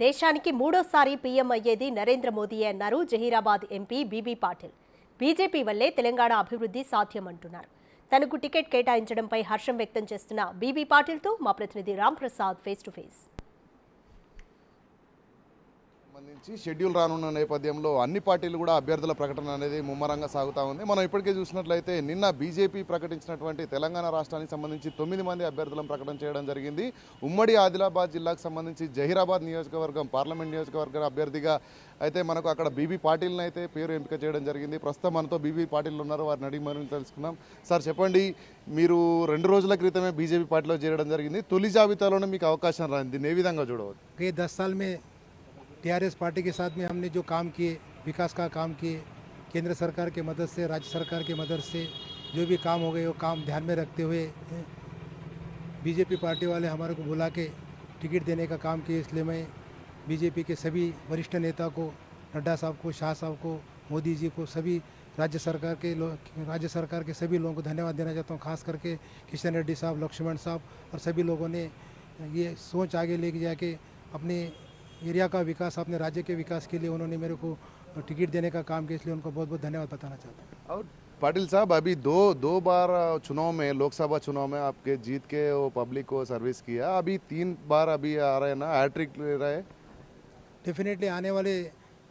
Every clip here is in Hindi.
దేశానికి మూడోసారి పీఎం అయ్యేది నరేంద్ర మోదీయే అన్నారు Zaheerabad MP BB Patil. BJP వల్లే తెలంగాణ అభివృద్ధి సాధ్యమంటున్నారు. తనకు టికెట్ కేటాయించడంపై హర్షం వ్యక్తం చేస్తున్న బీబీ పాటిల్తో మా ప్రతినిధి Ram Prasad face to face. సంబంధించి షెడ్యూల్ రానున్న నేపథ్యంలో అన్ని పార్టీలు కూడా అభ్యర్థుల ప్రకటన అనేది ముమ్మరంగా సాగుతూ ఉంది. మనం ఇప్పటికే చూసినట్లయితే నిన్న బీజేపీ ప్రకటించినటువంటి తెలంగాణ రాష్ట్రానికి సంబంధించి 9 మంది అభ్యర్థులను ప్రకటన చేయడం జరిగింది. ఉమ్మడి ఆదిలాబాద్ జిల్లాకు సంబంధించి జహీరాబాద్ నియోజకవర్గం పార్లమెంట్ నియోజకవర్గం అభ్యర్థిగా అయితే మనకు అక్కడ బీబీ పాటిల్ని అయితే పేరు ఎంపిక చేయడం జరిగింది. ప్రస్తుతం మనతో బీబీ పాటిల్ ఉన్నారు, వారిని అడిగి మరింత తెలుసుకుందాం. సార్ చెప్పండి, మీరు 2 రోజుల క్రితమే బీజేపీ పార్టీలో చేరడం జరిగింది. తొలి జాబితాలోనే మీకు అవకాశం రాంది, దీన్ని ఏ విధంగా చూడవచ్చు? 10 साल में टीआरएस पार्टी के साथ में हमने जो काम किए, विकास का काम किए, केंद्र सरकार के मदद से, राज्य सरकार की मदद से जो भी काम हो गए वो काम ध्यान में रखते हुए बीजेपी पार्टी वाले हमारे को बुला के टिकट देने का काम किए। इसलिए मैं बीजेपी के सभी वरिष्ठ नेता को, नड्डा साहब को, शाह साहब को, मोदी जी को, सभी राज्य सरकार के सभी लोगों को धन्यवाद देना चाहता हूँ। खास करके किशन रेड्डी साहब, लक्ष्मण साहब और सभी लोगों ने ये सोच आगे लेके जाके अपने एरिया का विकास, अपने राज्य के विकास के लिए उन्होंने मेरे को टिकट देने का काम किया, इसलिए उनको बहुत बहुत धन्यवाद बताना चाहता हूँ। और पाटिल साहब, अभी दो बार चुनाव में, लोकसभा चुनाव में आपके जीत के वो पब्लिक को सर्विस किया, अभी 3 बार अभी आ रहे हैं ना, हैट्रिक ले रहे हैं। डेफिनेटली आने वाले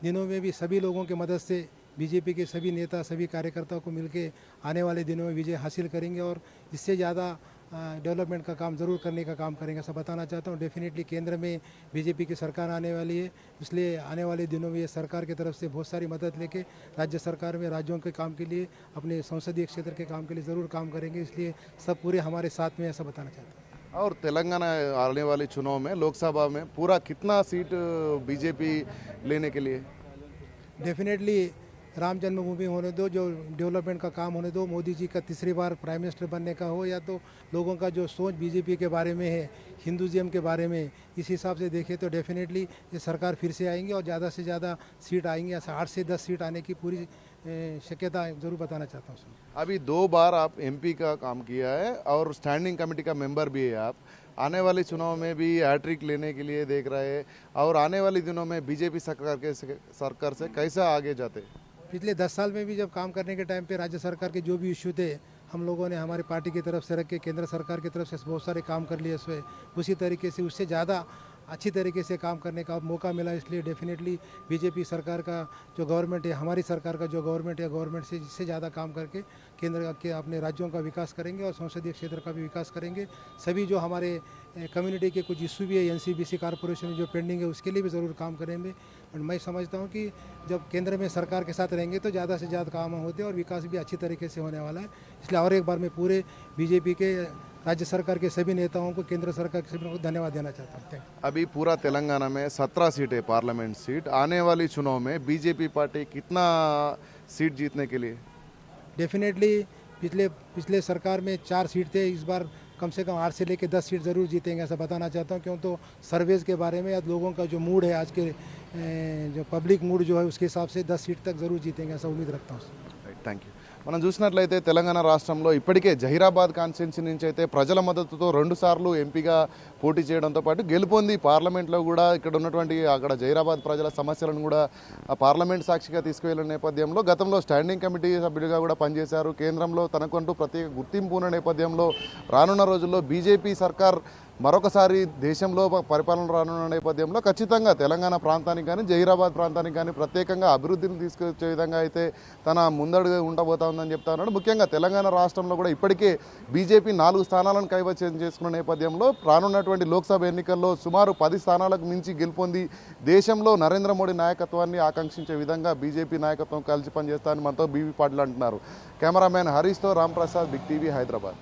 दिनों में भी सभी लोगों की मदद से बीजेपी के सभी नेता, सभी कार्यकर्ताओं को मिलके आने वाले दिनों में विजय हासिल करेंगे और इससे ज़्यादा डेवलपमेंट का काम ज़रूर करने का काम करेंगे, ऐसा बताना चाहता हूँ। डेफिनेटली केंद्र में बीजेपी की सरकार आने वाली है, इसलिए आने वाले दिनों में ये सरकार की तरफ से बहुत सारी मदद लेके राज्य सरकार में राज्यों के काम के लिए, अपने संसदीय क्षेत्र के काम के लिए ज़रूर काम करेंगे, इसलिए सब पूरे हमारे साथ में, ऐसा बताना चाहता हूँ। और तेलंगाना आने वाले चुनाव में, लोकसभा में पूरा कितना सीट बीजेपी लेने के लिए? डेफिनेटली राम जन्मभूमि होने दो, जो डेवलपमेंट का काम होने दो, मोदी जी का तीसरी बार प्राइम मिनिस्टर बनने का हो, या तो लोगों का जो सोच बीजेपी के बारे में है, हिंदुज़म के बारे में, इस हिसाब से देखें तो डेफिनेटली ये सरकार फिर से आएंगे और ज़्यादा से ज़्यादा सीट आएंगी, ऐसा 8 से 10 सीट आने की पूरी शक्यता ज़रूर बताना चाहता हूँ। अभी 2 बार आप एमपी का काम किया है और स्टैंडिंग कमेटी का मेंबर भी है आप, आने वाले चुनाव में भी हैट्रिक लेने के लिए देख रहे हैं और आने वाले दिनों में बीजेपी सरकार से कैसा आगे जाते? पिछले 10 साल में भी जब काम करने के टाइम पे राज्य सरकार के जो भी इश्यू थे, हम लोगों ने हमारी पार्टी की तरफ से रख के केंद्र सरकार की तरफ से बहुत सारे काम कर लिए इसमें, उसी तरीके से उससे ज़्यादा अच्छी तरीके से काम करने का मौका मिला। इसलिए डेफिनेटली बीजेपी सरकार का जो गवर्नमेंट है, हमारी सरकार का जो गवर्नमेंट है, गवर्नमेंट से जिससे ज़्यादा काम करके केंद्र के अपने राज्यों का विकास करेंगे और संसदीय क्षेत्र का भी विकास करेंगे। सभी जो हमारे कम्युनिटी के कुछ इशू भी है, एनसीबीसी कॉर्पोरेशन जो पेंडिंग है, उसके लिए भी ज़रूर काम करेंगे। और मैं समझता हूँ कि जब केंद्र में सरकार के साथ रहेंगे तो ज़्यादा से ज़्यादा काम होते हैं और विकास भी अच्छी तरीके से होने वाला है। इसलिए और एक बार मैं पूरे बीजेपी के, राज्य सरकार के सभी नेताओं को, केंद्र सरकार के सभी लोगों को धन्यवाद देना चाहता हूँ। अभी पूरा तेलंगाना में 17 सीटें पार्लियामेंट सीट, आने वाली चुनाव में बीजेपी पार्टी कितना सीट जीतने के लिए? डेफिनेटली पिछले सरकार में 4 सीट थे, इस बार कम से कम 8 से लेकर 10 सीट ज़रूर जीतेंगे, ऐसा बताना चाहता हूँ। क्यों तो सर्वेज के बारे में या लोगों का जो मूड है, आज के जो पब्लिक मूड जो है, उसके हिसाब से 10 सीट तक ज़रूर जीतेंगे, ऐसा उम्मीद रखता हूँ। Thank you. మనం చూసినట్లయితే తెలంగాణ రాష్ట్రంలో ఇప్పటికే జహీరాబాద్ కాన్స్టిట్యున్సీ నుంచి అయితే ప్రజల మద్దతుతో 2 సార్లు ఎంపీగా పోటీ చేయడంతో పాటు గెలుపొంది పార్లమెంట్లో కూడా ఇక్కడ ఉన్నటువంటి అక్కడ జహీరాబాద్ ప్రజల సమస్యలను కూడా పార్లమెంట్ సాక్షిగా తీసుకువెళ్ళిన నేపథ్యంలో గతంలో స్టాండింగ్ కమిటీ సభ్యుడిగా కూడా పనిచేశారు. కేంద్రంలో తనకంటూ ప్రత్యేక గుర్తింపు ఉన్న నేపథ్యంలో రానున్న రోజుల్లో బీజేపీ సర్కార్ మరొకసారి దేశంలో పరిపాలన రానున్న నేపథ్యంలో ఖచ్చితంగా తెలంగాణ ప్రాంతానికి కానీ, జహీరాబాద్ ప్రాంతానికి కానీ ప్రత్యేకంగా అభివృద్ధిని తీసుకొచ్చే విధంగా అయితే తన ముందడుగు ఉండబోతా ఉందని చెప్తా ఉన్నాడు. ముఖ్యంగా తెలంగాణ రాష్ట్రంలో కూడా ఇప్పటికే బీజేపీ 4 స్థానాలను కైవసం చేసుకున్న నేపథ్యంలో రానున్నటువంటి లోక్సభ ఎన్నికల్లో సుమారు 10 స్థానాలకు మించి గెలుపొంది దేశంలో నరేంద్ర మోడీ నాయకత్వాన్ని ఆకాంక్షించే విధంగా బీజేపీ నాయకత్వం కలిసి పనిచేస్తానని మనతో బీబీ పాటిల్ అంటున్నారు. కెమెరామ్యాన్ హరీష్తో రామ్ ప్రసాద్, బిగ్ టీవీ, హైదరాబాద్.